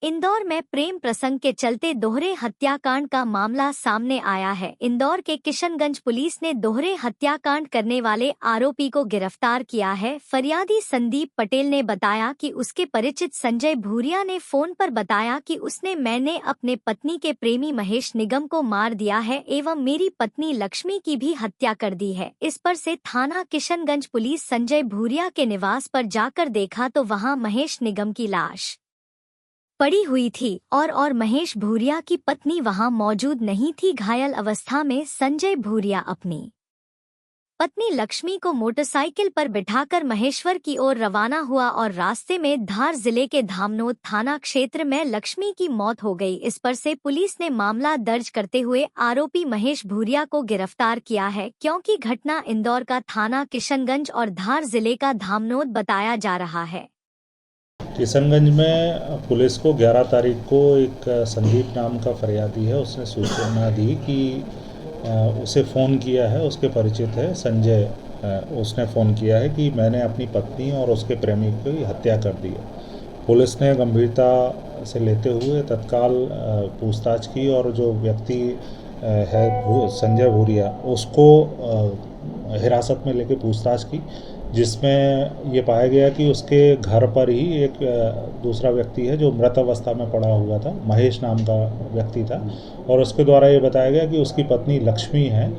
इंदौर में प्रेम प्रसंग के चलते दोहरे हत्याकांड का मामला सामने आया है। इंदौर के किशनगंज पुलिस ने दोहरे हत्याकांड करने वाले आरोपी को गिरफ्तार किया है। फरियादी संदीप पटेल ने बताया कि उसके परिचित संजय भूरिया ने फोन पर बताया कि मैंने अपने पत्नी के प्रेमी महेश निगम को मार दिया है एवं मेरी पत्नी लक्ष्मी की भी हत्या कर दी है। इस पर से थाना किशनगंज पुलिस संजय भूरिया के निवास पर जाकर देखा तो वहां महेश निगम की लाश पड़ी हुई थी और महेश भूरिया की पत्नी वहां मौजूद नहीं थी। घायल अवस्था में संजय भूरिया अपनी पत्नी लक्ष्मी को मोटरसाइकिल पर बिठाकर महेश्वर की ओर रवाना हुआ और रास्ते में धार जिले के धामनोद थाना क्षेत्र में लक्ष्मी की मौत हो गई। इस पर से पुलिस ने मामला दर्ज करते हुए आरोपी महेश भूरिया को गिरफ्तार किया है, क्योंकि घटना इंदौर का थाना किशनगंज और धार जिले का धामनोद बताया जा रहा है। किशनगंज में पुलिस को 11 तारीख को एक संदीप नाम का फरियादी है, उसने सूचना दी कि उसे फ़ोन किया है, उसके परिचित है संजय, उसने फ़ोन किया है कि मैंने अपनी पत्नी और उसके प्रेमी की हत्या कर दी है। पुलिस ने गंभीरता से लेते हुए तत्काल पूछताछ की और जो व्यक्ति है संजय भूरिया, उसको हिरासत में लेके पूछताछ की, जिसमें ये पाया गया कि उसके घर पर ही एक दूसरा व्यक्ति है जो मृत अवस्था में पड़ा हुआ था, महेश नाम का व्यक्ति था, और उसके द्वारा ये बताया गया कि उसकी पत्नी लक्ष्मी है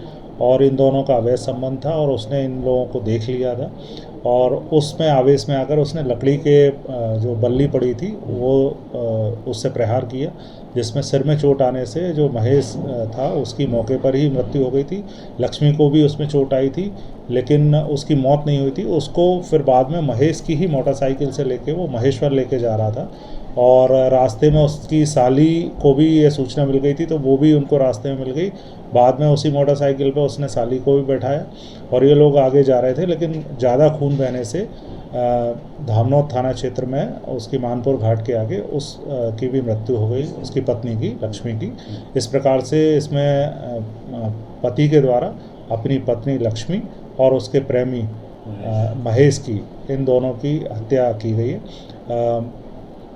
और इन दोनों का अवैध संबंध था और उसने इन लोगों को देख लिया था और उसमें आवेश में आकर उसने लकड़ी के जो बल्ली पड़ी थी वो उससे प्रहार किया, जिसमें सिर में चोट आने से जो महेश था उसकी मौके पर ही मृत्यु हो गई थी। लक्ष्मी को भी उसमें चोट आई थी लेकिन उसकी मौत नहीं हुई थी। उसको फिर बाद में महेश की ही मोटरसाइकिल से लेके वो महेश्वर लेके जा रहा था और रास्ते में उसकी साली को भी ये सूचना मिल गई थी तो वो भी उनको रास्ते में मिल गई। बाद में उसी मोटरसाइकिल पर उसने साली को भी बैठाया और ये लोग आगे जा रहे थे, लेकिन ज़्यादा खून बहने से धामनोद थाना क्षेत्र में उसकी मानपुर घाट के आगे उस की भी मृत्यु हो गई, उसकी पत्नी की, लक्ष्मी की। इस प्रकार से इसमें पति के द्वारा अपनी पत्नी लक्ष्मी और उसके प्रेमी महेश की, इन दोनों की हत्या की गई है।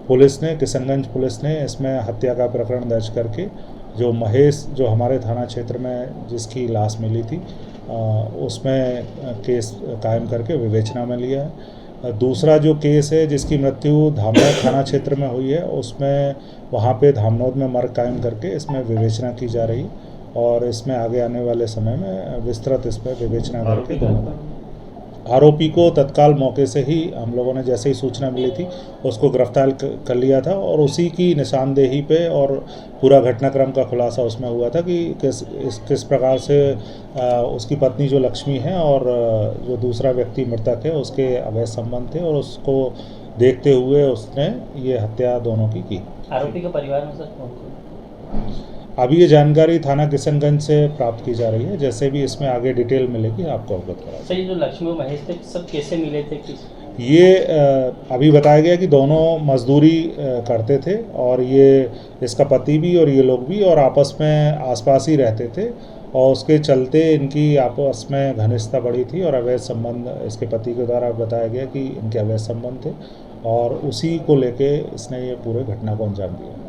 पुलिस ने, किशनगंज पुलिस ने इसमें हत्या का प्रकरण दर्ज करके जो महेश, जो हमारे थाना क्षेत्र में जिसकी लाश मिली थी, उसमें केस कायम करके विवेचना में लिया है। दूसरा जो केस है जिसकी मृत्यु धामनोद थाना क्षेत्र में हुई है, उसमें वहाँ पे धामनोद में मर्ग कायम करके इसमें विवेचना की जा रही है और इसमें आगे आने वाले समय में विस्तृत इस पर विवेचना करके आरोपी को तत्काल मौके से ही हम लोगों ने जैसे ही सूचना मिली थी उसको गिरफ्तार कर लिया था और उसी की निशानदेही पे और पूरा घटनाक्रम का खुलासा उसमें हुआ था कि किस प्रकार से उसकी पत्नी जो लक्ष्मी है और जो दूसरा व्यक्ति मृतक है उसके अवैध संबंध थे और उसको देखते हुए उसने ये हत्या दोनों की। आरोपी के परिवार में सर अभी ये जानकारी थाना किशनगंज से प्राप्त की जा रही है, जैसे भी इसमें आगे डिटेल मिलेगी आपको अवगत करा। सर, जो लक्ष्मी और महेश थे सब कैसे मिले थे? ये अभी बताया गया कि दोनों मजदूरी करते थे और ये इसका पति भी और ये लोग भी और आपस में आसपास ही रहते थे और उसके चलते इनकी आपस में घनिष्ठता बढ़ी थी और अवैध संबंध इसके पति के द्वारा बताया गया कि इनके अवैध संबंध थे और उसी को लेके इसने ये पूरे घटना को अंजाम दिया।